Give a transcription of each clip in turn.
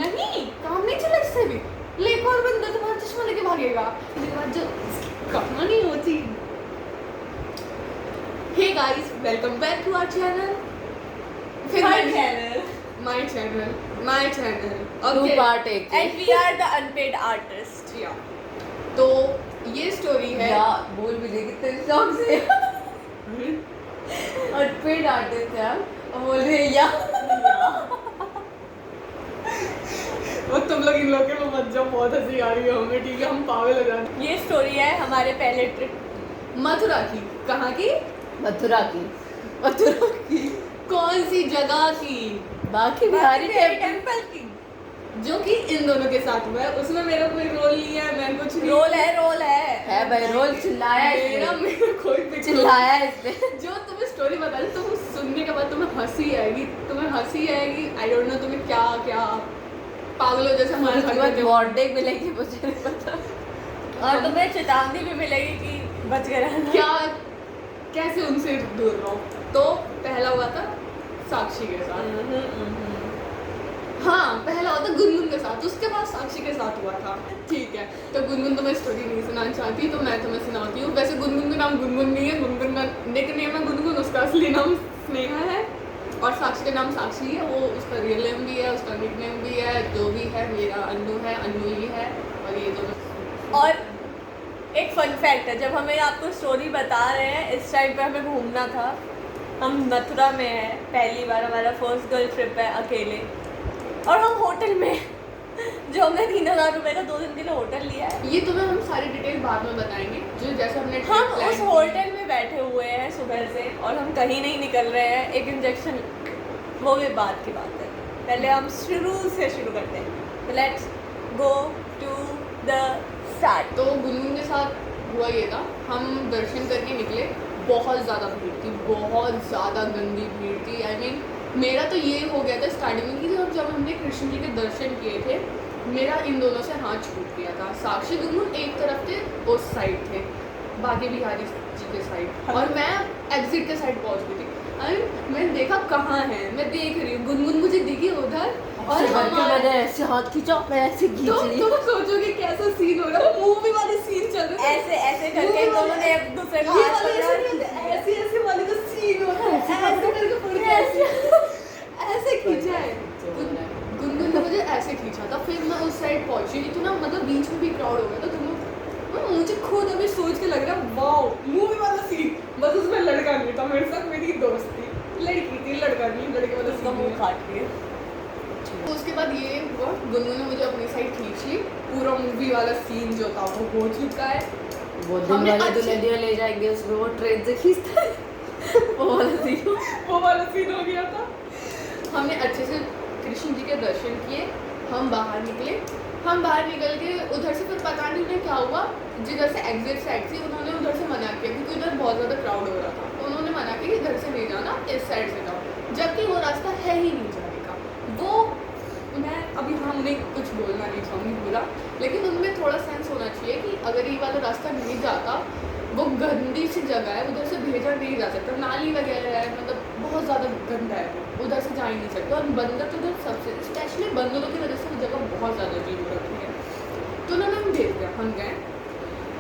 नहीं, काम नहीं चला इससे भी। ले एक और बंदा तुम्हारा चश्मा लेके भागेगा। इसके बाद जो कहानी होती। Hey guys, welcome back to our channel. My channel Two part एक and we are the unpaid artist. या तो ये स्टोरी है। या बोल भी देगी तेरे शौक से और पेड आर्टिस्ट है और बोल रहे हैं या वो तुम लोग इन लोग के में मत जाओ, बहुत हंसी आ रही है हमें। ठीक है, हम पागल हो जाते। ये स्टोरी है हमारे पहले ट्रिप मथुरा की। कहाँ की? मथुरा की कौन सी जगह की? बाकी बिहारी टेम्पल की, जो कि इन दोनों के साथ हुआ है। उसमें मेरा कोई रोल नहीं है, मैं कुछ नहीं। रोल है भाई, रोल चिल्लाया मेरा कोई भी चिल्लाया इस पे। जो तुम्हें स्टोरी बता रही, तुम सुनने के बाद तुम्हें हंसी आएगी। आई डोंट नो तुम्हें क्या क्या पागलों जैसे हमारे घर वार्निंग मिलेगी मुझे नहीं पता, और तुम्हें चेतावनी भी मिलेगी कि बच गए रहना। क्या कैसे उनसे दूर रहो। तो पहला हुआ था साक्षी के साथ। हाँ, पहला हुआ था गुनगुन के साथ, उसके बाद साक्षी के साथ हुआ था। ठीक है, तो गुनगुन तो मैं स्टोरी नहीं सुनाना चाहती, तो मैं तुम्हें सुनाती हूँ। वैसे गुनगुन का नाम गुनगुन नहीं है, गुनगुन का निकनेम है गुनगुन, उसका असली नाम स्नेहा है। और साक्षी का नाम साक्षी है, वो उसका रियल नेम भी है, उसका निकनेम भी है, जो भी है। मेरा अन्नू है, अन्नू ही है। और ये दोनों। और एक फन फैक्ट है, जब हमें आपको स्टोरी बता रहे हैं, इस टाइम पे हमें घूमना था। हम मथुरा में हैं, पहली बार हमारा फर्स्ट गर्ल ट्रिप है अकेले, और हम होटल में जो हमने 3000 रुपये का 2 दिन के लिए होटल लिया है। ये तुम्हें हम सारी डिटेल बाद में बताएंगे, जो जैसे हमने हम उस होटल में बैठे हुए हैं सुबह से, और हम कहीं नहीं निकल रहे हैं। एक इंजेक्शन, वो भी बात की बात है। पहले हम शुरू करते हैं। तो let's go to the start. तो गुनगुन के साथ हुआ ये था, हम दर्शन करके निकले। बहुत ज़्यादा भीड़ थी, बहुत ज़्यादा गंदी भीड़ थी। आई मीन मेरा तो ये हो गया था स्टार्टिंग में कि जब हमने कृष्ण जी के दर्शन किए थे, मेरा इन दोनों से हाथ छूट गया था। साक्षी गुनगुन एक तरफ थे, उस साइड थे, बाकी बिहारी जी के साइड, और मैं एग्जिट के साइड पहुंच गई थी। मैंने देखा कहाँ है, मैं देख रही हूँ, गुनगुन मुझे दिखी उधर, और मैंने ऐसे हाथ खींचा, मैं ऐसे खींच रही। तुम सोचोगे कैसा सीन हो रहा है, मूवी वाले सीन चल रहे थे। ऐसे करके दोनों ने एक दूसरे को हाथ पकड़ा, ऐसे वाले का सीन हो रहा है, ऐसे करके पड़ गया, ऐसे खींचा है। गुनगुन ने मुझे ऐसे खींचा था। फिर मैं उस साइड पहुंची, तो ना मतलब बीच में भी क्राउड हो गया था। तुम मुझे खुद अभी सोच के लग रहा है वाओ, मूवी वाला सीन। बस उसमें लड़का नहीं था मेरे साथ, मेरी दोस्त थी, लड़की थी, लड़का नहीं, लड़के वाला सीन मुँह काट के। तो उसके बाद ये हुआ, गुनगुन ने मुझे अपनी साइड खींची। पूरा मूवी वाला सीन जो था वो हो चुका है। वो दिन वाले दुल्हनिया ले जाएंगे, उसमें वो ट्रेन से खींचता है वो वाला सीन हो गया था। हमने अच्छे से कृष्ण जी के दर्शन किए, हम बाहर निकले। हम बाहर निकल के उधर से फिर पता नहीं उन्हें क्या हुआ, जिधर से एग्जिट साइड थी उन्होंने उधर से मना किया, क्योंकि उधर बहुत ज़्यादा क्राउड हो रहा था। तो उन्होंने मना किया कि इधर से नहीं जाना, इस साइड से जाओ, जबकि वो रास्ता है ही नहीं जाने का। वो मैं अभी हाँ उन्हें कुछ बोलना नहीं चाहूँगी पूरा, लेकिन उनमें थोड़ा सेंस होना चाहिए कि अगर ये वाला रास्ता नहीं जाता, वो गंदी सी जगह है, उधर से भेजा नहीं जा सकता, नाली वगैरह है, मतलब बहुत ज़्यादा गंदा है, वो उधर से जा ही नहीं सकता। और बंदर तो उधर सबसे, स्पेशली बंदरों की वजह से वो जगह बहुत ज़्यादा अजीब हो रखी है। तो उन्होंने हम भेज दिया, हम गए।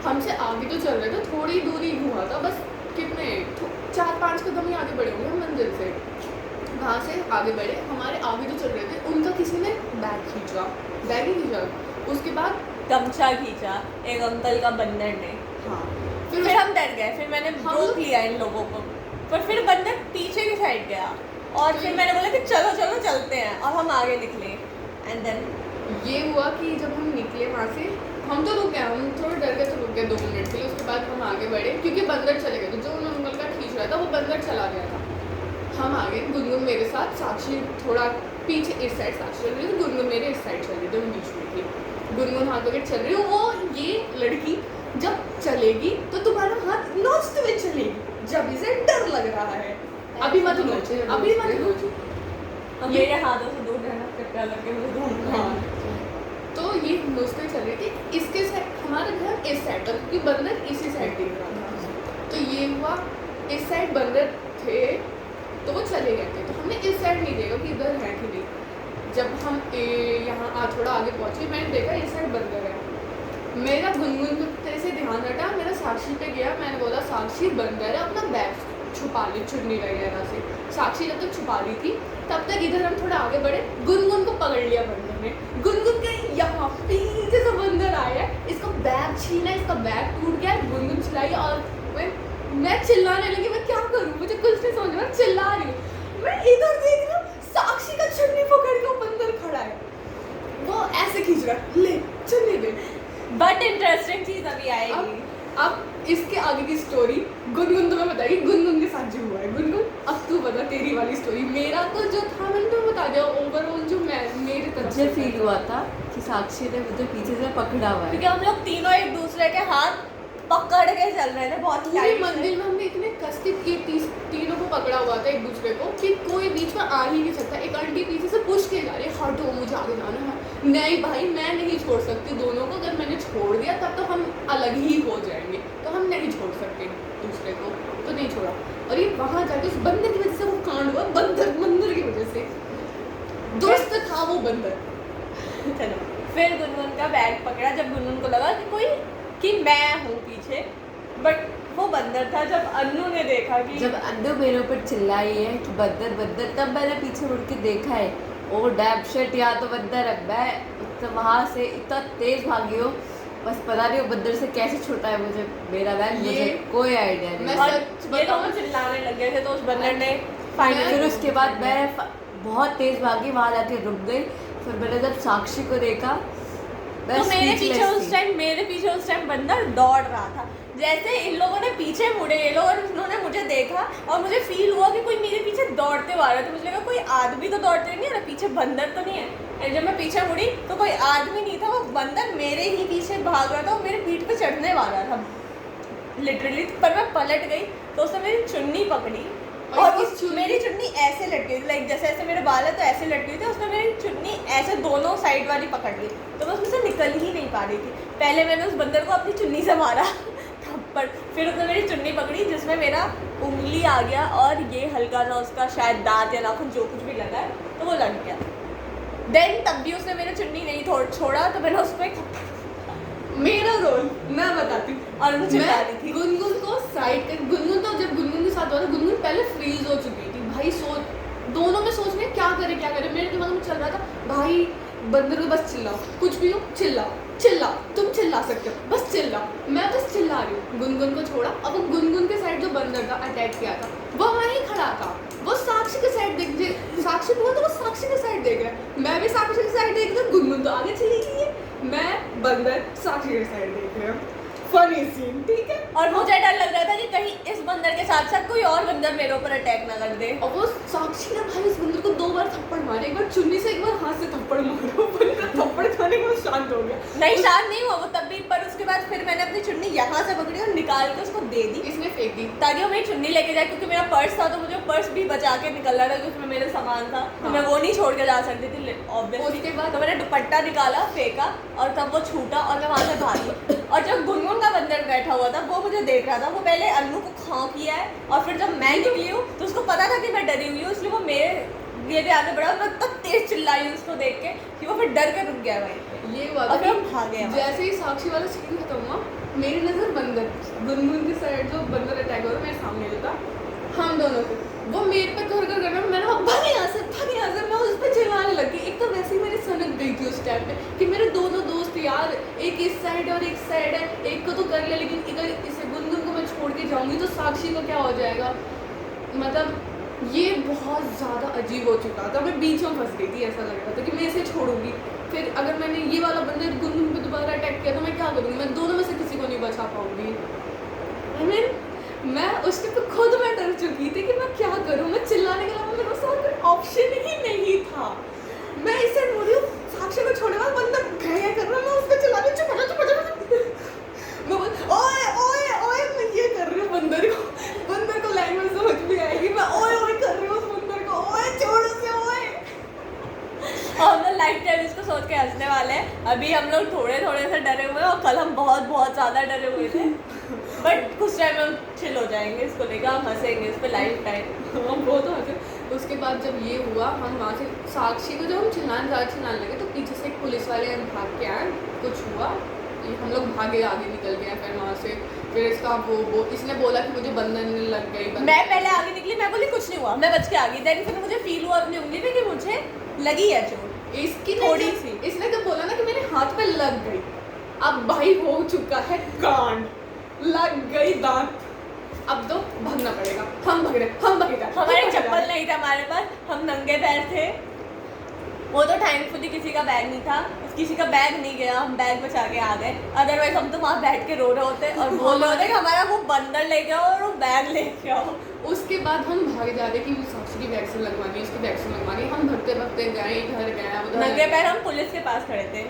हमसे आगे तो चल रहे थे, थोड़ी दूरी हुआ था, बस कितने 4-5 कदम ही आगे बढ़े होंगे मंदिर से। वहाँ से आगे बढ़े, हमारे आगे जो चल रहे थे उनका किसी ने बैग ही खींचा। उसके बाद गमछा खींचा एक अंकल का बंदर ने। हाँ, फिर हम डर गए, फिर मैंने रोक लिया इन लोगों को, पर फिर बंदर पीछे की साइड गया, और फिर मैंने बोला कि चलो चलते हैं, और हम आगे निकले। एंड देन ये हुआ कि जब हम निकले वहाँ से, हम तो रुक गए, हम थोड़ा डर गए, तो रुक गए 2 मिनट के लिए। उसके बाद हम आगे बढ़े, क्योंकि बंदर चले गए थे, जो उन अंकल का खींच रहा था वो बंदर चला गया था। हम आगे, गुनगुन मेरे साथ, साक्षी थोड़ा पीछे इस साइड साक्षी चल रही थी, गुनगुन मेरे इस साइड चल रही थी, हम बीच में थी। गुनगुन हाथ पकड़ चल रही, वो ये लड़की जब चलेगी तो तुम्हारा हाथ नोचते हुए चलेगी, जब इसे डर लग रहा है। अभी मत नोचो, मेरे हाथों से दूर रहना, कृपया लगे मुझे दूर। हाँ, तो ये नोचते चल रही थी। इसके साइड हमारा घर इस साइड था, क्योंकि बंदर इसी साइड दिख रहा था। तो ये हुआ, इस साइड बंदर थे, तो वो चले गए थे। तो हमने इस साइड नहीं देखा कि इधर है कि नहीं। जब हम यहाँ थोड़ा आगे पहुँचे मैंने देखा इस साइड बंदर है। मेरा गुनगुन तेरे से ध्यान हटा, मेरा साक्षी पे गया। मैंने बोला साक्षी बंदर है, अपना बैग छुपा ली चुन्नी वगैरह से। साक्षी जब तक छुपा ली थी तब तक इधर हम थोड़ा आगे बढ़े, गुनगुन को पकड़ लिया बंदर ने। गुनगुन के यहाँ पीछे से बंदर आया, इसका बैग छीना, इसका बैग टूट गया। गुनगुन चिल्लाई और मैं चिल्लाने लगी। मैं क्या करूँ, मुझे कुछ नहीं समझ में, चिल्ला रही हूँ। मैं इधर देख रहा हूँ साक्षी का चुन्नी पकड़ के बंदर खड़ा है, वो ऐसे खींच रहा है, ले चुन्नी दे। बट इंटरेस्टिंग चीज अभी आएगी। अब इसके आगे की स्टोरी गुनगुन तुम्हें बताएगी, गुनगुन के साथ जो हुआ है। गुनगुन अब तू बता तेरी वाली स्टोरी। मेरा तो जो था मैंने तुम्हें बता दिया, ओवरऑल जो मैं मेरी तरफ मुझे फील हुआ था कि साक्षी ने मुझे पीछे से पकड़ा हुआ है, क्योंकि हम लोग तीनों एक दूसरे के हाथ पकड़ के चल रहे थे बहुत पूरे मंदिर में। हमने इतने कष्ट किए तीनों को पकड़ा हुआ था एक दूसरे को कि कोई बीच में आ ही नहीं सकता। एक आंटी पीछे से पुश के जा रही है, हटो मुझे आगे जाना है। नहीं भाई मैं नहीं छोड़ सकती दोनों को, अगर मैंने छोड़ दिया तब तो हम अलग ही हो जाएंगे, तो हम नहीं छोड़ सकते दूसरे को, तो नहीं छोड़ा। और ये वहाँ जाके उस बंदर की वजह से वो कांड हुआ, बंदर की वजह से। दोस्त था वो बंदर। चलो फिर गुनगुन का बैग पकड़ा जब गुनगुन को लगा कि मैं हूँ पीछे, बट वो बंदर था। जब अन्नू ने देखा कि जब अन्नू मेरे ऊपर चिल्लाई है कि बंदर बंदर, तब मैंने पीछे मुड़ के देखा है, ओ डैम शिट यहाँ तो बंदर है। मैं तो वहाँ से इतना तेज भागी हूँ, बस पता नहीं वो बंदर से कैसे छूटा है मुझे मेरा बैग, मुझे कोई आइडिया नहीं। और ये दोनों चिल्लाने लग गए थे, तो उस बंदर ने फाइनली फिर उसके बाद मैं बहुत तेज भागी, वहाँ जाके रुक गई। फिर मैंने जब साक्षी को देखा, तो मेरे पीछे उस टाइम बंदर दौड़ रहा था। जैसे इन लोगों ने पीछे मुड़े ये लोग, और उन्होंने मुझे देखा और मुझे फील हुआ कि कोई मेरे पीछे दौड़ते हुआ रहा है। तो मुझे लगा कोई आदमी तो दौड़ते नहीं है, पीछे बंदर तो नहीं है। और जब मैं पीछे मुड़ी तो कोई आदमी नहीं था, वो बंदर मेरे ही पीछे भाग रहा था, वो मेरे पीठ पे चढ़ने वाला था लिटरली। पर मैं पलट गई तो उसने मेरी चुन्नी पकड़ी और मेरी चुन्नी ऐसे लटकी थी, लाइक जैसे ऐसे मेरे बाल है तो ऐसे लटकी थी, उसने मेरी चुन्नी ऐसे दोनों साइड वाली पकड़ ली, तो मैं उसमें से निकल ही नहीं पा रही थी। पहले मैंने उस बंदर को अपनी चुन्नी से मारा थप्पड़, फिर उसने मेरी चुन्नी पकड़ी जिसमें मेरा उंगली आ गया और ये हल्का ना उसका शायद दांत या नाखून जो कुछ भी लगा है तो वो लग गया। देन तब भी उसने मेरी चुन्नी नहीं छोड़ा, तो मैंने उसको मेरा रोल मैं बताती हूँ। और मुझे रही थी गुनगुन को साइड कर, गुनगुन तो जब गुनगुन के साथ हुआ था, गुनगुन पहले फ्रीज हो चुकी थी भाई। दोनों में सोच रहे क्या करे। मेरे दिमाग में चल रहा था भाई बंदर को बस चिल्लाओ, कुछ भी हो चिल्लाओ, तुम चिल्ला सकते हो, बस चिल्लाओ। मैं बस चिल्ला रही हूँ। गुनगुन को छोड़ा। अब वो गुनगुन के साइड जो बंदर था अटैक किया था वो वहीं खड़ा था, वो साक्षी के साइड साक्षी को तो वो साक्षी के साइड देख रहा है, मैं भी साक्षी के साइड देख रही हूँ। गुनगुन तो आगे चली गई है, मैं बंदर साक्षी के साइड देख रही हूँ। फनी सीन, ठीक है। और मुझे डर लग रहा था कि कहीं इस बंदर के साथ साथ कोई और बंदर मेरे ऊपर अटैक ना कर दे। और वो साक्षी ने भाई इस बंदर को 2 बार थप्पड़ मारे, एक बार चुन्नी से एक बार हाथ से थप्पड़ मारा। वो बंदर थप्पड़ खाने के बाद शांत हो गया। नहीं शांत नहीं हुआ वो तब भी, पर उसके बाद फिर मैंने अपनी चुन्नी यहाँ से पकड़ी और निकाल के उसको दे दी, इसने फेंक दी ताकि वो मेरी चुन्नी लेके जाए, क्योंकि मेरा पर्स था तो मुझे पर्स भी बचा के निकलना था, क्योंकि उसमें मेरा सामान था। तो मैं वो नहीं छोड़ के जा सकती थी ऑब्वियसली। उसके बाद तो मैंने दुपट्टा निकाला, फेंका और तब वो छूटा और मैं वहाँ से भागी। और जब गुनगुन का बंदर बैठा हुआ था वो मुझे देख रहा था, वो पहले अन्नू को खां किया है और फिर जब मैं निकली हूँ तो उसको पता था कि मैं डरी हुई हूँ, इसलिए वो मेरे लिए आगे बढ़ा। मैं तब तेज चिल्लाई उसको देख के कि वो फिर डर के रुक गया भाई। ये हुआ था और हम भागे। जैसे ही साक्षी वाला सीन खत्म हुआ, मेरी नजर बंदर गुनगुन की साइड जो बंदर अटैक हो रहा मेरे सामने था, हम दोनों को वो मेरे पे घर कर रहा, मैंने भाग यहाँ से मैं उस पर चिल्लाने लगी। एक तो वैसे ही मेरी सनक गई थी उस टाइम पे कि मेरे दोनों दोस्त यार, एक इस साइड और एक साइड है, एक को तो कर लिया, लेकिन इधर इसे गुनगुन को मैं छोड़ के जाऊंगी तो साक्षी को क्या हो जाएगा। मतलब ये बहुत ज़्यादा अजीब हो चुका था, मैं बीच में फंस गई थी। ऐसा लग रहा था कि मैं इसे छोड़ूंगी, फिर अगर मैंने ये वाला बंदर गुनगुन पे दोबारा अटैक किया तो मैं क्या करूँगी, मैं दोनों में से किसी को नहीं बचा पाऊंगी। मैं उसके पे खुद मैं डर चुकी थी कि मैं क्या करूं। मैं चिल्लाने के अलावा मेरे साथ कोई ऑप्शन ही नहीं था। मैं इसे मुड़ी हूँ, साक्षी को छोड़ने वाला बंदर घाया कर रहा, मैं उसको चिल्ला रही हूँ चुप मैं ओए मैं ये कर रही हूँ बंदर को लैंग्वेज समझ में आएगी, मैं ओए कर रही हूँ उस बंदर को, ओए छोड़ उसे ओए। और हम लोग लाइफ टाइम इसको सोच के हंसने वाले हैं। अभी हम लोग थोड़े से डरे हुए हैं और कल हम बहुत ज़्यादा डरे हुए थे, बट कुछ टाइम हम चिल हो जाएंगे, इसको लेकर हम हंसेंगे इस पर लाइफ टाइम। हम बहुत हंसे उसके बाद जब ये हुआ, हम वहाँ से साक्षी को जब हम चिल्लाने लगे तो पीछे से एक पुलिस वाले भाग के आए, कुछ हुआ, हम लोग भागे आगे निकल गए। फिर वहाँ से फिर इसका वो इसने बोला कि मुझे बंधन लग गई। मैं पहले आगे निकली, मैं बोली कुछ नहीं हुआ, मैं बच के आ गई। देन फिर मुझे फील हुआ अपनी उंगली पे कि मुझे लगी है चोट, इसकी थोड़ी सी। इसने जब बोला ना कि मेरे हाथ पे लग गई, अब भाई हो चुका है कांड, लग गई दांत, अब तो भागना पड़ेगा। हम भाग रहे, हमारे चप्पल नहीं था हमारे पास, हम नंगे पैर थे। वो तो थैंकफुली किसी का बैग नहीं था, किसी का बैग नहीं गया, हम बैग बचा के आ गए। अदरवाइज हम तो वहाँ बैठ के रो रहे होते और बोल रहे होते कि हमारा वो बंदर लेके आओ और वो बैग लेके आओ। उसके बाद हम भाग जा रहे कि साक्षी की वैक्सीन लगवानी, इसकी वैक्सीन लगवानी। हम भगते भगते गए, घर गए, उधर नंगे पैर हम पुलिस के पास खड़े थे।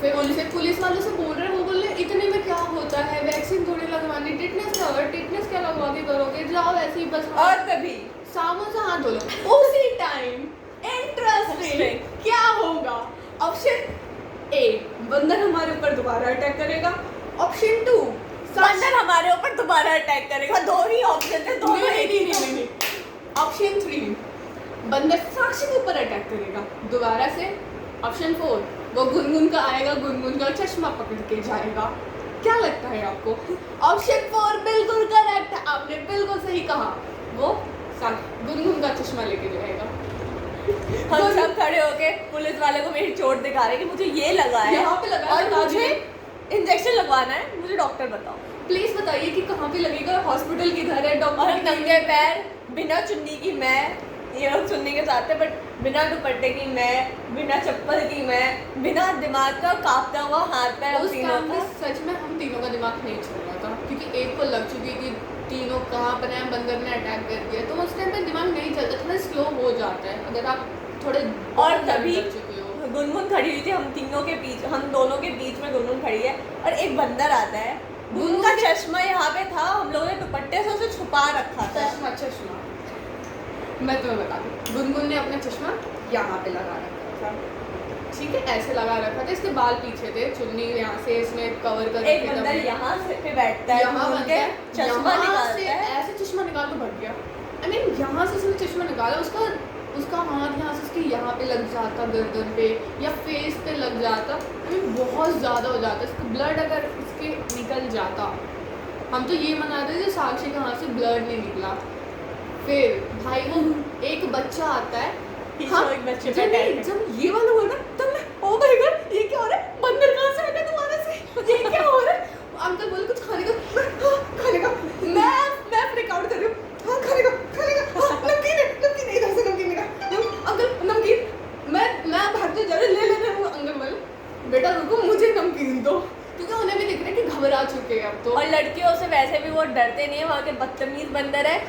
फिर पुलिस वालों से बोल रहे हैं, वो बोल रहे इतने में क्या होता है, वैक्सीन थोड़ी लगवानी, टिटनेस क्या लगवा के करोगे, जाओ ऐसे ही बस। और कभी सामने से हाथ धो लो। उसी टाइम इंटरेस्टिंग क्या होगा, ऑप्शन ए बंदर हमारे ऊपर दोबारा अटैक करेगा, ऑप्शन 2 बंदर हमारे ऊपर दोबारा अटैक करेगा। दो ही ऑप्शन थे, दोनों नहीं। ऑप्शन 3 बंदर साक्षी के ऊपर अटैक करेगा दोबारा से, ऑप्शन 4 वो गुनगुन का आएगा, गुनगुन का चश्मा पकड़ के जाएगा। क्या लगता है आपको? ऑप्शन 4 बिल्कुल करेक्ट है, आपने बिल्कुल सही कहा, वो गुनगुन का चश्मा लेके जाएगा। हम सब खड़े होके पुलिस वाले को मेरी चोट दिखा रहे कि मुझे ये लगा है, यहाँ पे लगा और मुझे इंजेक्शन लगवाना है, मुझे डॉक्टर बताओ। प्लीज बताइए कि कहाँ पे लगेगा, हॉस्पिटल किधर है, और डॉक्टर नंगे पैर, बिना चुन्नी की मैं, ये लोग चुन्नी के साथ है बट बिना दुपट्टे की मैं, बिना चप्पल की मैं, बिना दिमाग का कांपता हुआ हाथ पैर। उस टाइम में सच में हम तीनों का दिमाग नहीं चल रहा था, क्योंकि एक को लग चुकी थी, तीनों कहाँ पर हैं, बंदर ने अटैक कर दिया, तो उस टाइम पे दिमाग नहीं चलता, थोड़ा स्लो हो जाता है अगर आप थोड़े। और तभी गुनगुन खड़ी हुई थी, हम तीनों के बीच, हम दोनों के बीच में गुनगुन खड़ी है और एक बंदर आता है। गुनगुन का चश्मा यहाँ पे था, हम लोगों ने दुपट्टे से उसे छुपा रखा था। चश्मा मैं तुम्हें बता दूँ, गुनगुन ने अपना चश्मा यहाँ पे लगा रखा था, ठीक है, ऐसे लगा रखा था, इसके बाल पीछे थे, चुन्नी यहाँ से इसने कवर कर, एक बंदर यहाँ से पे बैठता है, यहाँ के चश्मा निकालता है, ऐसे चश्मा निकाल के भग गया। आई मीन यहाँ से इसने चश्मा निकाला, उसका हाथ यहाँ से उसके यहाँ पे लग जाता, गर्दन पे या फेस पे लग जाता, आई मीन बहुत ज़्यादा हो जाता, इसका ब्लड अगर इसके निकल जाता, हम तो ये मनाते थे साक्षी कहाँ से ब्लड नहीं निकला। फिर भाई वो एक बच्चा आता है, हाँ, एक बच्चे जब ये वाला हुआ ना, तब मैं ओ माय गॉड ये क्या हो रहा है, बंदर कहाँ से आ गया तुम्हारे से, ये क्या हो रहा है। अंकल बोले कुछ खाने का, खाने का, मैं फ्रिक आउट कर रही हूँ, हाँ खाने का, नमकीन इधर से नमकीन निकाल, अंकल नमकीन, मैं भागते जा रही, ले अंकल बोले बेटा रुको मुझे नमकीन दो, क्योंकि उन्हें भी दिख रहा है कि घबरा चुके हैं अब तो। और लड़कियों से वैसे भी वो डरते नहीं है, वहाँ के बदतमीज बंदर है,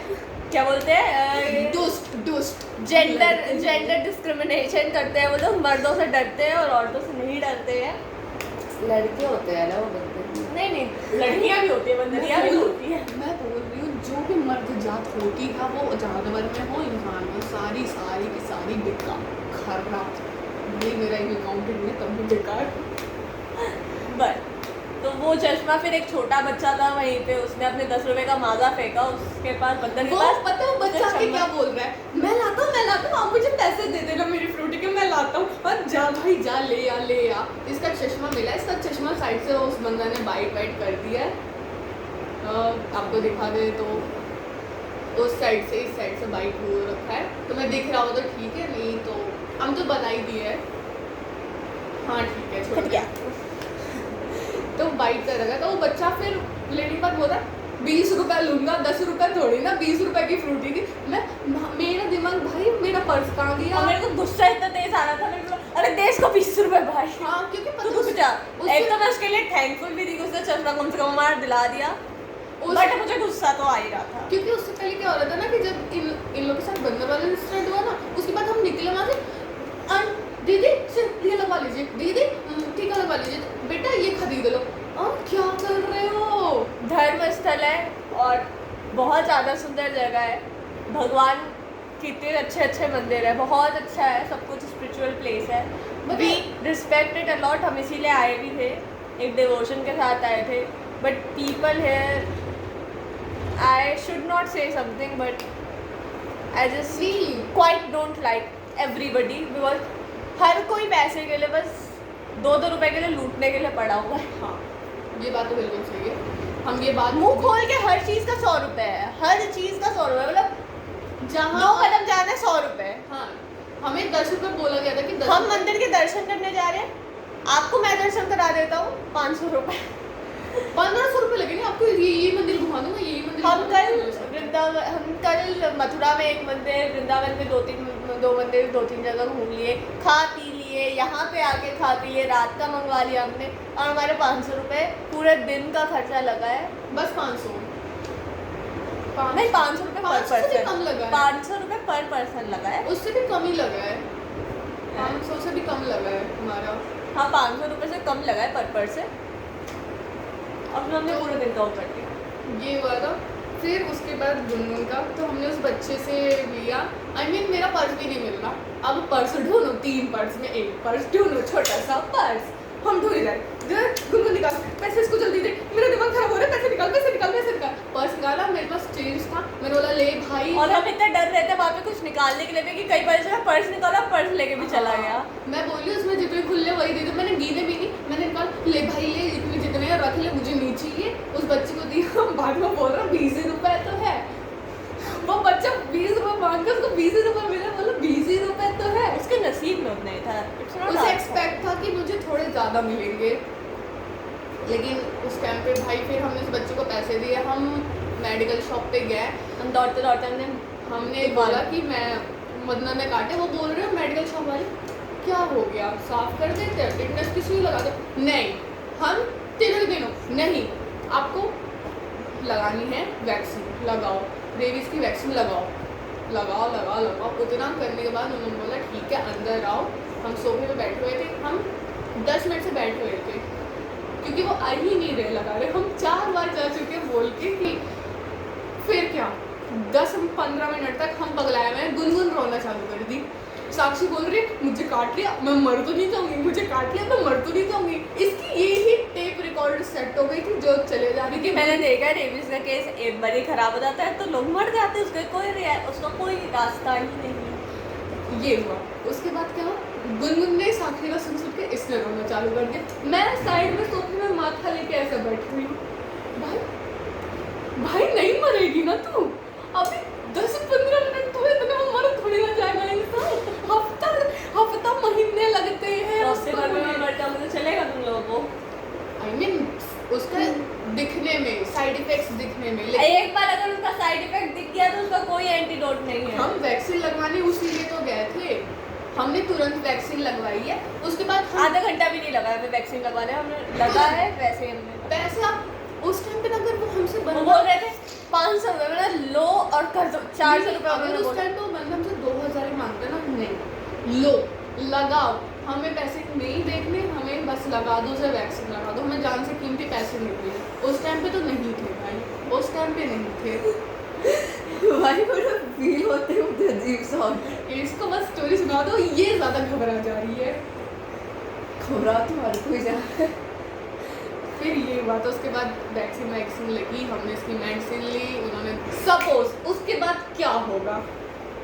क्या बोलते हैं, दुष्ट जेंडर डिस्क्रिमिनेशन करते हैं वो लोग, मर्दों से डरते हैं और औरतों से नहीं डरते हैं। लड़के होते हैं ना वो बंदर, नहीं लड़कियां भी होती है, बंदरियां भी होती है। मैं बोल रही हूँ जो भी मर्द जात होती है, वो जानवर में हो इंसान में, सारी की सारी बेकार खराब, ये मेरा एक अकाउंटेंट में तब भी बेकार। बस तो वो चश्मा, फिर एक छोटा बच्चा था वहीं पे, उसने अपने 10 रुपए का माजा फेंका उसके पास, बंदर के पास। पता है वो बच्चा के क्या बोल रहा है, मैं लाता हूँ, आप मुझे पैसे दे देना मेरी फ्रूटी के, मैं लाता हूँ, और जा भाई जा ले आ। इसका चश्मा मिला, इसका चश्मा साइड से उस बंदर ने बाइट कर दिया है, आपको दिखा दे तो उस साइड से, इस साइड से बाइट हो रखा है, तो मैं दिख रहा हूँ तो ठीक है, नहीं तो हम तो बता ही दिए है, हाँ ठीक है छोड़ गया। तो बाइट कर रहा था, तो वो बच्चा फिर लेडी पर बोल रहा 20 रुपये लूंगा, 10 रुपये थोड़ी ना, 20 रुपये की फ्रूटी थी। मेरा दिमाग भाई, मेरा पर्स कहाँ गया, और मेरे को गुस्सा इतना तेज आ रहा था, मेरे को अरे देश को 20 रुपये भाई। हाँ क्योंकि तू रुक जा, एक तो मैं उसके लिए थैंकफुल भी थी कि उसने चश्मा कम से कम हमारा दिला दिया, बट मुझे गुस्सा तो आ ही रहा था, क्योंकि उससे पहले क्या हो रहा था ना कि जब इन लोगों के साथ बंदर वाला इंसिडेंट हुआ ना, उसके बाद हम निकले वहाँ से, दीदी ये लगवा लीजिए, दीदी टीका लगवा लीजिए, बेटा ये खरीद लो, और क्या कर रहे हो। धर्म स्थल है और बहुत ज़्यादा सुंदर जगह है, भगवान कितने अच्छे मंदिर है, बहुत अच्छा है, सब कुछ स्पिरिचुअल प्लेस है, वी रिस्पेक्ट इट अलॉट। हम इसीलिए आए भी थे, एक डिवोशन के साथ आए थे, but people here, I should not say something but I just quite don't like everybody because हर कोई पैसे के लिए बस 2-2 रुपए के लिए लूटने के लिए पड़ा हुआ है। हाँ ये बात तो बिल्कुल सही है। हम ये बात मुंह खोल के हर चीज का 100 रुपए है, हर चीज का 100 रुपए, मतलब जहाँ 2 कदम जाना है 100 रुपए। हाँ हमें 10 रुपए बोला गया था कि 10 हम मंदिर के दर्शन करने जा रहे हैं, आपको मैं दर्शन करा देता हूँ 500 रुपए। 1500 रुपए लगेंगे आपको, ये मंदिर घुमा दूंगा, यही मंदिर हम कल मथुरा में एक मंदिर, वृंदावन में 2 मंदिर 2-3 जगह घूम लिए, खा पी लिए, यहाँ पे आके खा पी लिए, रात का मंगवा लिया हमने, और हमारे 500 रुपए पूरे दिन का खर्चा लगा है। बस 500 नहीं 500 रुपए पर 500 से भी कम पर्सन, लगा है। 500 रुपए पर पर्सन लगा है। उससे भी कम ही लगा है, 500 से भी कम लगा है हमारा। हाँ 500 रुपए से कम लगा है पर पर्सन। अब हमने पूरे दिन का वो कर दिया। ये हुआ था। फिर उसके बाद गुनगुन का तो हमने उस बच्चे से लिया, I mean, मेरा पर्स भी नहीं मिल रहा। अब पर्स ढूंढो, 3 पर्स में 1 पर्स ढूंढो, छोटा सा पर्स हम ढूंढ रहे। गुनगुन निकाल पैसे, इसको जल्दी दे, मेरा दिमाग खराब हो रहा है, पैसे निकाल पैसे निकाल पैसे निकाल। पर्स निकाला, मेरे पास चेंज था, मैंने बोला ले भाई। और हम इतने डर रहे थे वहाँ पे कुछ निकालने के लिए भी कि कई बार जैसे पर्स निकाला, पर्स लेके भी चला गया। मैं बोली उसमें जितने खुले वही दे दो, मैंने गिने भी नहीं, मैंने निकाल ले भाई ले, इतने जितने रख ले, मुझे नहीं चाहिए। उस बच्चे को दिया, बाद में बोल रहा 20 रुपए तो है। वो बच्चा 20 रुपए मांग के उसको 20 रुपए मिले, बोला 20 रुपए तो है। उसके नसीब में उतना ही था, उसे एक्सपेक्ट था कि मुझे थोड़े ज़्यादा मिलेंगे, लेकिन उस टाइम पे भाई फिर हमने उस बच्चे को पैसे दिए। हम मेडिकल शॉप पे गए, हम दौड़ते दौड़ते हमने बोला कि मैं मदना में काटे, वो बोल रहे हो मेडिकल शॉप वाले क्या हो गया, साफ कर देते हैं, टिटनेस की सुई लगा दो। नहीं, हम तिलक दिनों नहीं, आपको लगानी है वैक्सीन, लगाओ, रेबीज की वैक्सीन लगाओ। उतना करने के बाद उन्होंने बोला ठीक है अंदर आओ। हम सोफे पे बैठे हुए थे, हम 10 मिनट से बैठे हुए थे क्योंकि वो आ ही नहीं रहे लगा रहे। हम 4 बार जा चुके बोल के कि फिर क्या 10-15 मिनट तक हम पगलाए हुए हैं। गुनगुन रोना चालू कर दी। साक्षी बोल रही मुझे काट लिया, मैं मर तो नहीं जाऊंगी, मुझे काट लिया, मैं मर तो नहीं जाऊंगी। इसकी ये ही टेप रिकॉर्ड सेट हो गई थी जो चले जा रही थी। मैंने देखा रेबीज का केस एक बार ही खराब हो जाता है तो लोग मर जाते हैं, उसका कोई रास्ता ही नहीं। ये हुआ। उसके बाद क्या हुआ, गुनगुन ने साक्षी का सुन के इसने रोना चालू कर दिया। मैं साइड में सोफे में माथा लेके ऐसे बैठी हुई, भाई नहीं मरेगी ना तू, अभी 10-15 मिनट तो इतने में मर थोड़ी ना जाएगा इंसान। हफ्ता महीने लगते हैं उससे मरता मुझे चलेगा तुम लोगों को। I mean, उसका दिखने में साइड इफेक्ट्स दिखने में, एक बार अगर उसका साइड इफेक्ट दिख गया तो उसका कोई एंटीडोट नहीं है। हम वैक्सीन लगवाने उसी लिए तो गए थे, हमने तुरंत वैक्सीन लगवाई है। उसके बाद आधा घंटा भी नहीं लगा हमें वैक्सीन लगवाने, हमने लगा है वैसे ही हमने पैसे आप उस टाइम पे अगर वो हमसे बोल रहे थे 500 रुपये, मैंने लो और कर दो 400 रुपये। अगर उस टाइम पे वो बंदा हमसे 2000 मांगते ना, नहीं लो लगाओ, हमें पैसे नहीं देखने, हमें बस लगा दो, उसे वैक्सीन लगा दो, हमें जान से कीमती पैसे मिल गए। उस टाइम पे तो नहीं थे भाई, उस टाइम पे नहीं थे भाई बड़ा फील होते हैं मुझे अजीब सा। इसको बस स्टोरी सुना दो, ये ज़्यादा घबरा जा रही है। घबरा तो हर कोई जा रहा है। फिर ये हुआ तो उसके बाद वैक्सीन लगी, हमने इसकी मेडिसिन ली, उन्होंने सपोज उसके बाद क्या होगा,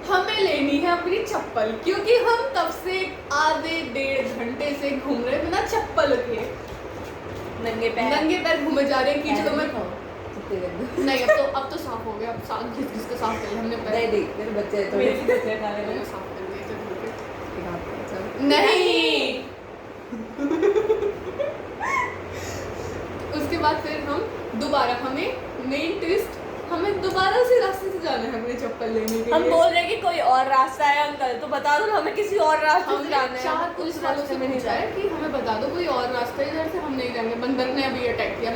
हमें लेनी है अपनी चप्पल, क्योंकि हम तब से आधे 1.5 घंटे से घूम रहे बिना चप्पल के, नंगे पैर घूमे जा रहे हैं कीचड़ में। नहीं अब तो साफ हो गया, अब साफ घिस के साफ कर लिया हमने। नहीं देख मेरे बच्चे तो मेरे बच्चे खाने में साफ कर दिए थे धो के। नहीं उसके बाद फिर हम दोबारा, हमें मेन ट्विस्ट, हमें दोबारा उसी रास्ते से जाना है अपनी चप्पल लेने के लिए। हम बोल रहे हैं कि कोई और रास्ता है अंकल, तो बता दो हमें किसी और रास्ते से जाना है। 4 पुलिस वालों से पूछा है कि हमें बता दो कोई और रास्ता है, इधर से हम नहीं जाएंगे। बंदर ने अभी अटैक किया,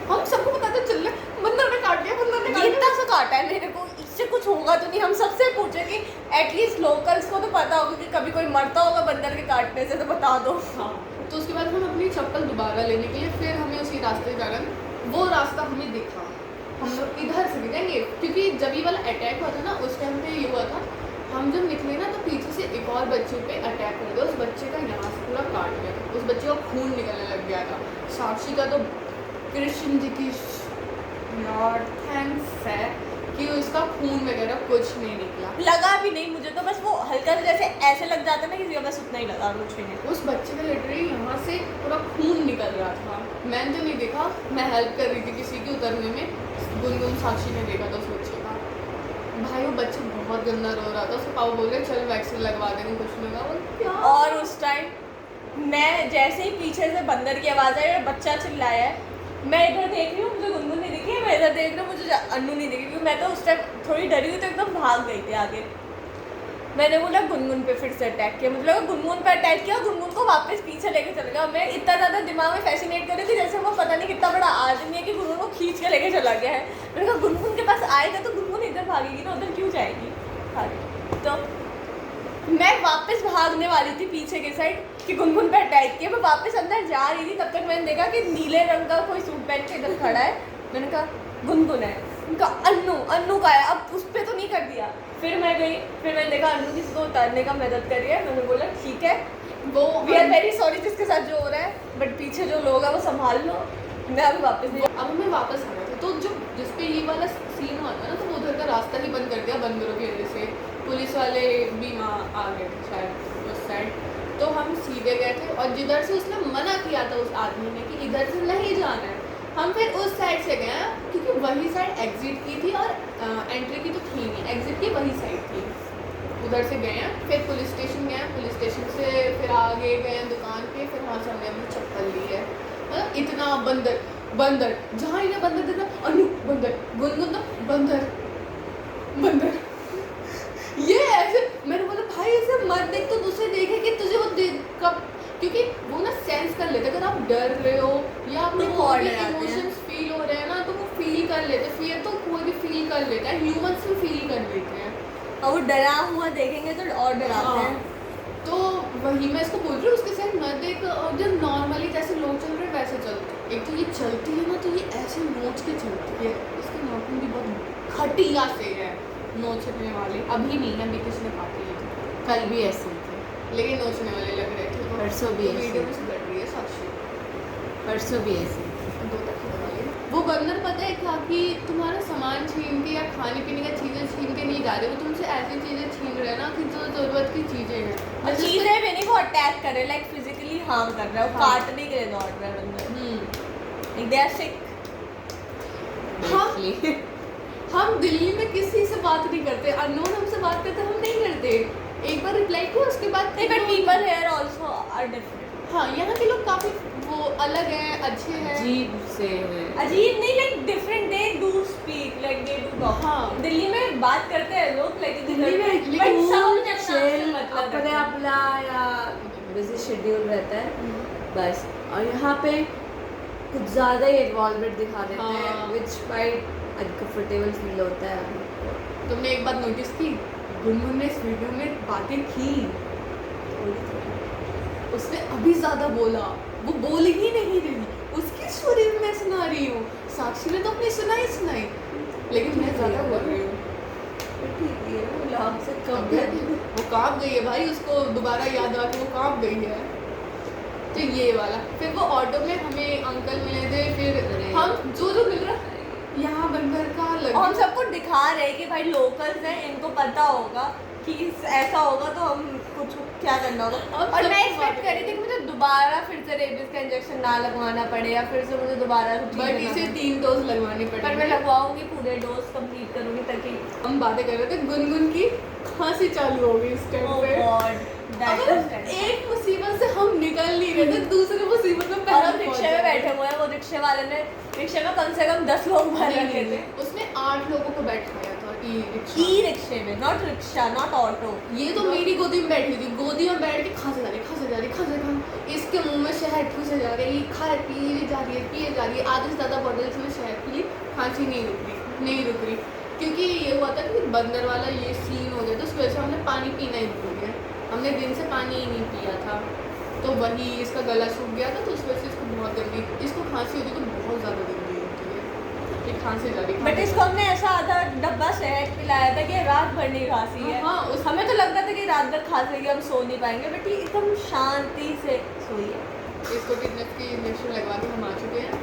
हम सबको बताते चल रहे बंदर ने काट लिया, इतना सा काटा है मेरे को, इससे कुछ होगा तो नहीं। हम सबसे पूछे कि एटलीस्ट लोकल्स को तो पता होगा कि कभी कोई मरता होगा बंदर के काटने से, तो बता दो। हाँ, तो उसके बाद हम अपनी चप्पल दोबारा लेने के लिए फिर हमें उसी रास्ते जाना। वो रास्ता हमें दिखा, हम लोग इधर से निकलेंगे, क्योंकि जब ये वाला अटैक हुआ था ना, उस टाइम पे ये हुआ था, हम जब निकले ना तो पीछे से एक और बच्चे पे अटैक कर गया। उस बच्चे का यहाँ से पूरा काट गया था, उस बच्चे का खून निकलने लग गया था। साक्षी का तो कृष्ण जी की यार थैंक्स है कि उसका खून वगैरह कुछ नहीं निकला। लगा भी नहीं मुझे तो, बस वो हल्का सा जैसे ऐसे लग जाता ना किसी का, बस उतना ही लगा, कुछ भी नहीं। उस बच्चे का लिटरली यहाँ से पूरा खून निकल रहा था। मैंने तो नहीं देखा, मैं हेल्प कर रही थी किसी की उतरने में। गुनगुन साक्षी ने देखा था उस बच्चे का। भाई वो बच्चा बहुत गंदा रो रहा था, उसके पापा बोल रहे चल वैक्सीन लगवा देंगे, कुछ नहीं होगा। क्या? और उस टाइम मैं जैसे ही पीछे से बंदर की आवाज़ आई और बच्चा चिल्लाया है, मैं इधर देख रही हूँ, मुझे गुनगुन नहीं दिखी है, मैं इधर देख रही हूँ, मुझे अन्नू नहीं दिखी, क्योंकि मैं तो उस टाइम थोड़ी डरी हुई तो एकदम भाग गई थी आगे। मैंने बोला गुनगुन पे फिर से अटैक किया, मुझे लगा गुनगुन पे अटैक किया, गुनगुन को वापस पीछे लेके चले गया। मैं इतना ज़्यादा दिमाग में फैसिनेट कर रही थी जैसे वो पता नहीं कितना बड़ा आदमी है कि गुनगुन को खींच के लेके चला गया है। मैंने कहा गुनगुन के पास आएगा तो गुनगुन इधर भागेगी ना, उधर क्यों जाएगी। तो मैं वापस भागने वाली थी पीछे की साइड कि गुनगुन पे अटैक किया। मैं वापस अंदर जा रही थी, तब तक मैंने देखा कि नीले रंग का कोई सूट पहन के इधर खड़ा है। मैंने कहा गुनगुन है, उनका अन्नू का है, अब उस पर तो नहीं कर दिया। फिर मैं गई, फिर मैंने देखा अन्नू किसी को उतारने का मदद कर रही है। मैंने बोला ठीक है, वो वी आर वेरी सॉरी जिसके साथ जो हो रहा है, बट पीछे जो लोग हैं वो संभाल लो, मैं अभी वापस नहीं। अब हमें वापस आना था, तो जो जिस पे ये वाला सीन हुआ था ना, तो वो उधर का रास्ता ही बंद कर दिया बंदरों की वजह से। पुलिस वाले भी वहाँ आ गए थे शायद उस साइड, तो हम सीधे गए थे। और जिधर से उसने मना किया था उस आदमी ने कि इधर से नहीं जाना है, हम फिर उस साइड से गए, क्योंकि वही साइड एग्जिट की थी और एंट्री की तो थी नहीं, एग्जिट की वही साइड थी। उधर से गए हैं, फिर पुलिस स्टेशन गए, पुलिस स्टेशन से फिर आगे गए दुकान पे, फिर वहाँ से हमने अपनी चप्पल ली है। मतलब इतना बंदर जहाँ इन्हें बंदर देखा, अनु बंदर, गुनगुन तो बंदर ये ऐसे। मैंने बोला भाई ऐसे मत देख, तो दूसरे देखे कि तुझे वो देख कब, क्योंकि वो ना सेंस कर लेते, अगर आप डर रहे हो या आपको इमोशंस फील हो रहे हैं ना, तो वो फील कर लेते। फिर तो कोई भी फील कर लेता है, ह्यूमंस भी फील कर लेते हैं, और वो डरा हुआ देखेंगे तो और डराते हैं। तो वही मैं इसको बोल रही हूँ, उसके साथ मत देख। और जब नॉर्मली जैसे लोग चल रहे हैं वैसे चलते, एक तो ये चलती है ना, तो ये ऐसे नोच के चलती है, इसके नाखून भी बहुत घटिया से है नोचने वाले। अभी नहीं है, अभी किसने काटी है, कल भी ऐसे थे, लेकिन नोचने वाले लग रहे थे। परसों भी वीडियो में से लग रही है साक्षी, परसों भी ऐसे। दो तक वाले। वो बंदर पता है क्या कि तुम्हारा सामान छीन के या खाने पीने का चीज़ें छीन के नहीं जा रहे, वो तुमसे ऐसी चीज़ें छीन रहे हैं ना कि जो ज़रूरत की चीज़ें हैं। चीज़ें भी नहीं, वो अटैक कर रहे, लाइक फिजिकली हार्म कर रहा है, वो काटने के लिए दौड़ रहा है बंदर। They are sick. हम दिल्ली में किसी से बात नहीं करते, अननोन हमसे बात करते हम नहीं करते। एक बार रिप्लाई किया, उसके बाद नहीं, but people here also are different. हाँ, यहाँ के लोग काफ़ी वो अलग हैं, अच्छे हैं, अजीब से हैं। अजीब नहीं, like different, they do speak, like they do talk. हाँ, दिल्ली में बात करते हैं लोग, लाइक दिल्ली में बट सब अपने अपना या बिजी शेड्यूल रहता है बस, और यहाँ पे कुछ ज़्यादा ही इन्वॉल्वमेंट दिखा देते हैं, विच क्वाइट अनकंफर्टेबल फील होता है। तुमने एक बात नोटिस की, गुनगुन ने इस वीडियो में बातें की, उसने अभी ज़्यादा बोला, वो बोल ही नहीं रही, उसकी स्टोरी मैं सुना रही हूँ, साक्षी ने तो अपनी सुनाई, लेकिन मैं ज़्यादा बोल रही हूँ। ठीक है, वो लाभ से कम है, वो काँप गई है भाई, उसको दोबारा याद आ के वो काँप गई है। तो ये वाला, फिर वो ऑटो में हमें अंकल मिले थे, फिर हम जो मिल रहा यहाँ बंदर का लग, हम सबको दिखा रहे हैं कि भाई लोकल्स हैं, इनको पता होगा कि ऐसा होगा तो हम कुछ क्या करना होगा। और मैं एक्सपेक्ट कर रही थी कि मुझे दोबारा फिर से रेबीज का इंजेक्शन ना लगवाना पड़े, या फिर से मुझे दोबारा, बट इसे 3 डोज लगवानी पड़ेगी। पर मैं लगवाऊंगी, पूरे डोज कंप्लीट करूंगी, ताकि हम बातें कर रहे थे, गुनगुन की खांसी चालू हो गई इस टाइम पे। एक मुसीबत से हम निकल नहीं रहे थे, दूसरी मुसीबत में पहले रिक्शे में बैठे हुए हैं, वो रिक्शे वाले ने रिक्शे में कम से कम 10 लोग भर रखे थे, उसने 8 लोगों को बैठाया था ई रिक्शे में, नॉट रिक्शा, नॉट ऑटो। ये तो मेरी गोदी में बैठी थी, गोदी में बैठ के खांसे जा रही, इसके मुंह में शहद ठूसे जा रही, पिए जा रही है, आधे से ज़्यादा बॉटल्स में शहद पी, खांसी नहीं रुक रही, क्योंकि ये हुआ था कि बंदर वाला ये सीन हो गया, तो उस वजह से हमने पानी पीना ही भूल गया, हमने दिन से पानी ही नहीं पिया था, तो वही इसका गला सूख गया था, तो उस वजह से इसको बहुत गंदी, इसको खांसी होती तो बहुत ज़्यादा गंदी होती है, ये खांसी जा रही। बट इसको हमने ऐसा आधा डब्बा शहद पिलाया था कि रात भर नहीं खांसी है। हाँ, हमें तो लगता था कि रात भर खांसी लेगी, हम सो नहीं पाएंगे, बट ये एकदम शांति से सोई है। इसको टिटनेस की इंजेक्शन लगवा के हम आ चुके हैं,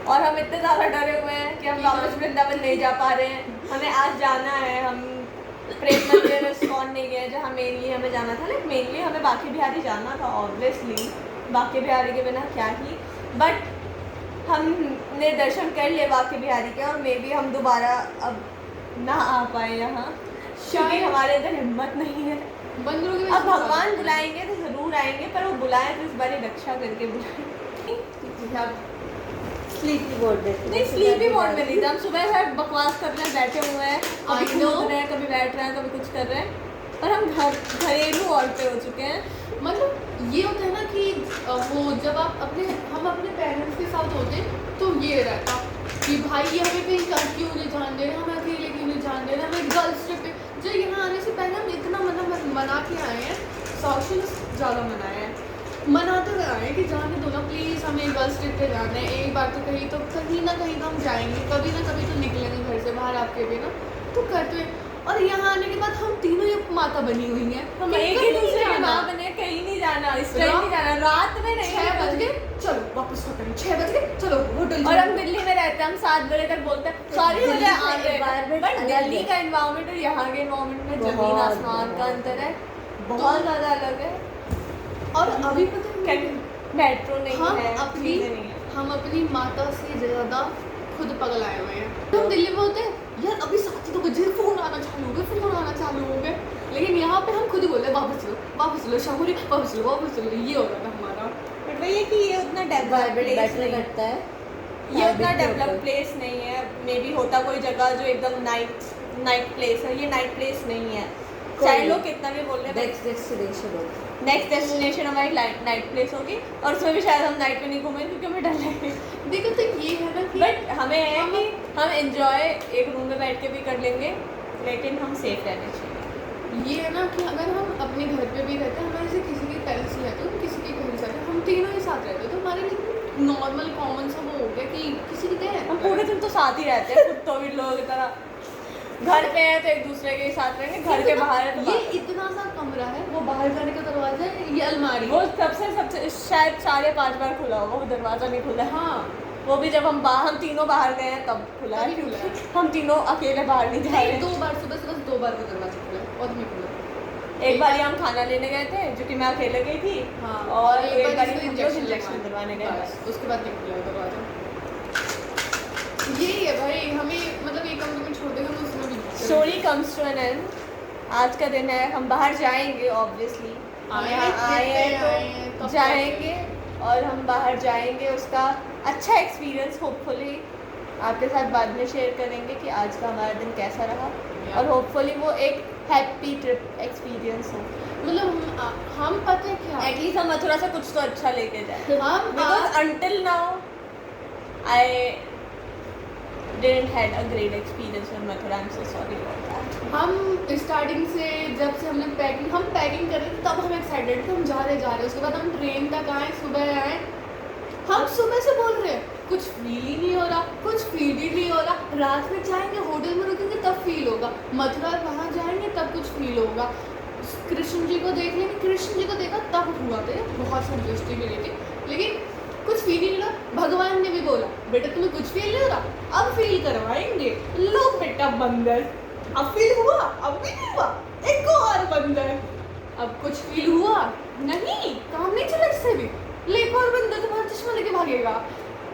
और हम इतने ज़्यादा डरे हुए हैं कि हम वापस वृंदावन नहीं जा पा रहे हैं। हमें आज जाना है, हम प्रेम मंदिर इस्कॉन नहीं गए जहाँ मेनली हमें जाना था। लाइक मेनली हमें बांके बिहारी जाना था ऑब्वियसली, बांके बिहारी के बिना क्या ही, बट हमने दर्शन कर लिए बांके बिहारी के, और मे बी हम दोबारा अब ना आ पाए यहाँ, क्योंकि हमारे अंदर हिम्मत नहीं है। बंदरों की अब भगवान बुलाएंगे तो ज़रूर आएंगे, पर वो बुलाएं तो इस बार रक्षा करके बुलाएं। स्लीपी मोड में नहीं, स्लीपी मोड में नहीं था, हम सुबह से बकवास कर रहे हैं, बैठे हुए हैं, कभी कूद रहे हैं, कभी बैठ रहे हैं, कभी कुछ कर रहे हैं, पर हम घरेलू औरतें हो चुके हैं। मतलब ये होता है ना कि वो जब हम अपने पेरेंट्स के साथ होते तो ये रहता कि भाई ये हमें कहीं क्यों नहीं जान दे रहे, हमें अकेले क्यों नहीं जान दे रहे, हमें गर्ल्स ट्रिप पे। जो यहाँ आने से पहले हम इतना मना के आए हैं, साक्षी ज़्यादा मनाए हैं, मनाते हुए आए हैं कि जाने दो ना प्लीज़, हमें गर्ल्स ट्रिप पे जाना है, एक बार तो कहीं ना कहीं तो हम जाएंगे, कभी ना कभी तो निकलेंगे घर से बाहर आपके भी ना, तो करते हुए। और यहाँ आने के बाद हम तीनों ही माता बनी हुई हैं, हम एक ही दूसरे की माँ बने, कहीं नहीं जाना, इस टाइम नहीं जाना, रात में नहीं, 6 बज गए चलो वापस होटल, 6 बज गए चलो होटल। और हम दिल्ली में रहते हैं, हम 7 बजे तक बोलते हैं सॉरी मुझे आ गए, बट दिल्ली का एनवायरनमेंट और यहाँ के एनवायरनमेंट में जमीन आसमान का अंतर है, बहुत ज़्यादा अलग है। और अभी पता है मेट्रो नहीं है, हम अपनी माता से ज़्यादा खुद पगलाए हुए हैं। हम दिल्ली में होते हैं यार अभी 7 बजे फ़ोन आना चालू हो गए, लेकिन यहाँ पे हम खुद ही बोले वापस लो शाहूरी, वापस लो, ये हो रहा था हमारा। बट वही है कि ये उतना डेवलप करता है, ये उतना डेवलप प्लेस नहीं है। मे बी होता कोई जगह जो एकदम नाइट प्लेस है, ये नाइट प्लेस नहीं है, चाहे लोग कितना भी बोल रहे हैं। नेक्स्ट डेस्टिनेशन हमारी नाइट प्लेस होगी, और उसमें भी शायद हम नाइट में नहीं घूमेंगे क्योंकि हमें डर लगेगा। देखो तो ये है ना कि बट हमें है कि हम एंजॉय एक रूम में बैठ के भी कर लेंगे, लेकिन हम सेफ रहने चाहिए। ये है ना कि अगर हम अपने घर पे भी रहते हैं, हमारे से किसी के पेरेंट्स रहते हैं, किसी के घर जाते हैं, हम तीनों ही साथ रहते हैं, तो हमारे लिए नॉर्मल कॉमन सा वो हो गया कि किसी के गए हम पूरे दिन तो साथ ही रहते हैं, कुत्तों भी लोगों की तरह। घर पे है तो एक दूसरे के साथ रहेंगे, घर के बाहर है तो ये इतना सा कमरा है, वो बाहर जाने का दरवाजा है, ये अलमारी, वो सबसे शायद 4 या 5 बार खुला होगा, वो दरवाजा नहीं खुला है। हाँ वो भी जब हम तीनों बाहर गए हैं तब खुला है, हम तीनों अकेले बाहर नहीं जा रहे। 2 बार सुबह 2 बार वो दरवाजा खुला है और नहीं खुला। एक बार हम खाना लेने गए थे, जो कि मैं अकेले गई थी, हाँ, और एक बार इंजेक्शन दिलवाने गए, उसके बाद नहीं खुला दरवाजा। यही है भाई, हमें मतलब एक कमरे में छोड़ देगा तो उसमें भी story comes to an end. आज का दिन है, हम बाहर जाएंगे ऑब्वियसली, आए तो जाएंगे, और हम बाहर जाएंगे, उसका अच्छा एक्सपीरियंस होपफुली आपके साथ बाद में शेयर करेंगे कि आज का हमारा दिन कैसा रहा, और होपफुली वो एक हैप्पी ट्रिप एक्सपीरियंस हो। मतलब हम पता है क्या, एटलीस्ट हम मथुरा से कुछ तो अच्छा लेके जाए। हम because until now I didn't had a great experience with Mathura. I'm so sorry about that. हम स्टार्टिंग से जब से हम पैकिंग कर रहे थे तब हम एक्साइटेड थे, हम जा रहे, उसके बाद हम ट्रेन तक आए, सुबह आए, हम सुबह से बोल रहे हैं कुछ फील ही नहीं हो रहा, रात में जाएंगे होटल में रुकेंगे तब फील होगा, मथुरा वहाँ जाएंगे तब कुछ फील होगा, कृष्ण जी को देख लेंगे, कृष्ण जी को देखा तब हुआ था, बहुत संतुष्टि मिली थी, लेकिन कुछ फील ही नहीं रहा। भगवान ने भी बोला बेटा तुम्हें कुछ फील नहीं हो रहा, अब फील करवाएंगे, लो बेटा बंदर, अब फील हुआ, अब भी नहीं हुआ, एक और बंदर, अब कुछ फील हुआ नहीं, काम नहीं चला इससे भी, ले एक और बंदर तुम्हारा चश्मा लेके भागेगा,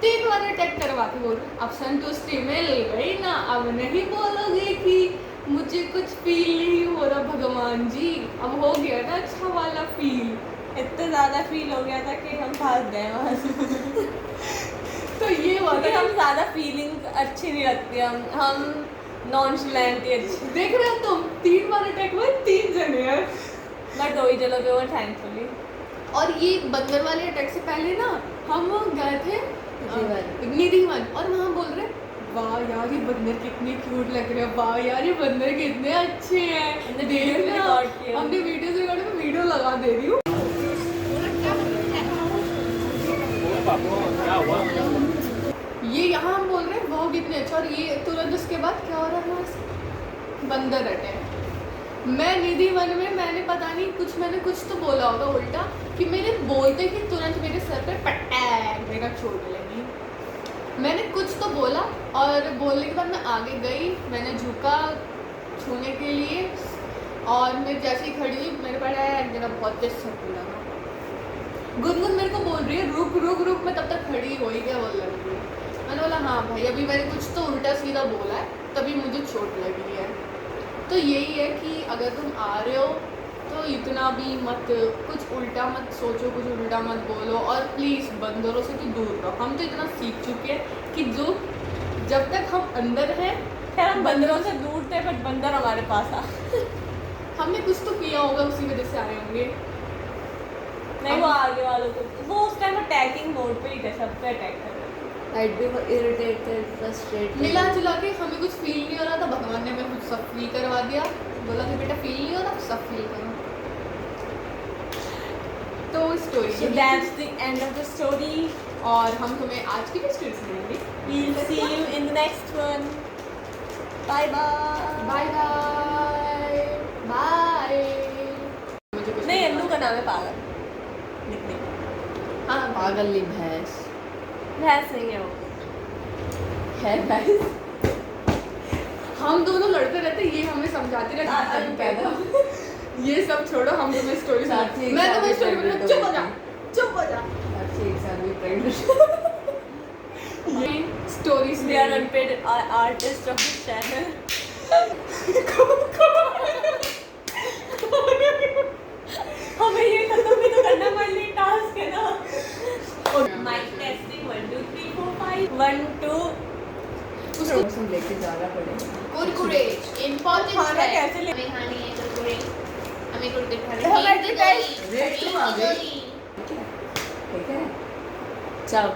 3 बार अटैक करवा के बोल, अब संतुष्टि मिल गई ना, अब नहीं बोलोगे कि मुझे कुछ फील नहीं हो रहा भगवान जी, अब हो गया ना अच्छा वाला फील। इतना ज़्यादा फील हो गया था कि हम भाग गए वहाँ से। तो ये वाला हम ज़्यादा फीलिंग अच्छी नहीं लगती, हम नॉनशलेंट ही अच्छी। देख रहे हो तुम 3 बार अटैक हुए, 3 जने हैं, बट 2 ही जगह पे वो थैंकफुली। और ये बंदर वाले अटैक से पहले ना हम गए थे निधिवन, और वहाँ बोल रहे वाह यार ये बंदर कितने क्यूट लग रहे हैं, वाह यार ये बंदर कितने अच्छे हैं, हमने वीडियोस रिकॉर्ड में वीडियो लगा दे रही हूँ। ये यहाँ हम बोल रहे हैं वो कितने अच्छा, और ये तुरंत उसके बाद क्या हो रहा है हमारे साथ, बंदर अटैक। मैं निधि वन में मैंने कुछ तो बोला होगा उल्टा, कि मेरे बोलते ही तुरंत मेरे सर पे पटैक मेरा चोट लगी, मैंने कुछ तो बोला और बोलने के बाद मैं आगे गई, मैंने झुका छूने के लिए और मैं जैसे ही खड़ी हुई मेरे पर मेरा बहुत तेज सर लगा। गुनगुन मेरे को बोल रही है रुक रुक रुक, मैं तब तक खड़ी हो ही क्या बोल रही है। मैंने बोला हाँ भाई अभी मैंने कुछ तो उल्टा सीधा बोला है तभी मुझे चोट लगी है। तो यही है कि अगर तुम आ रहे हो तो इतना भी मत कुछ उल्टा मत सोचो, कुछ उल्टा मत बोलो और प्लीज़ बंदरों से तो दूर रहो। हम तो इतना सीख चुके हैं कि जो जब तक हम अंदर हैं खैर हम बंदरों से दूर थे बट बंदर हमारे पास आ हमने कुछ तो किया होगा उसी वजह से आए होंगे। नहीं वो आगे वालों को वो उस टाइम अटैकिंग मोड पे ही थे, सब पे अटैक कर रहे थे। I'd be irritated, frustrated. मिला जुला के हमें कुछ फील नहीं हो रहा था, भगवान ने हमें कुछ सब फील करवा दिया, बोला कि बेटा फील नहीं हो रहा सब फील करो। तो story So that's the end of the story. और हम तुम्हें आज की भी स्टोरी सुनाएंगे। We'll see you in the next one. Bye bye. Bye bye bye. मुझे कुछ नहीं अन्नू का नाम है पागल निकनेम। हाँ पागली भैंस भैंस नहीं है वो, है भैंस। हम दोनों लड़ते रहते, ये हमें समझाते रहते पैदा ये सब छोड़ो, हम तुम्हें स्टोरी साथ ही मैं तुम्हें स्टोरी pregnant चुप हो जा होगी। चुप हो जा। अच्छी एक साल भी प्रेग्नेंट। ये stories we are unpaid artist of this channel. हमें ये खत्म भी तो करना पड़नी टास्क है ना। माइक टेस्टिंग 1 2 3 4 5 1 2 उसको हम लेके जाना पड़ेगा। कुरकुरे इंपॉर्टेंट खाना है। कैसे ले हमें खानी है कुरकुरे, हमें कुरकुरे खाने हम हैं। ऐसे रेट तो आ गई। ठीक है चल।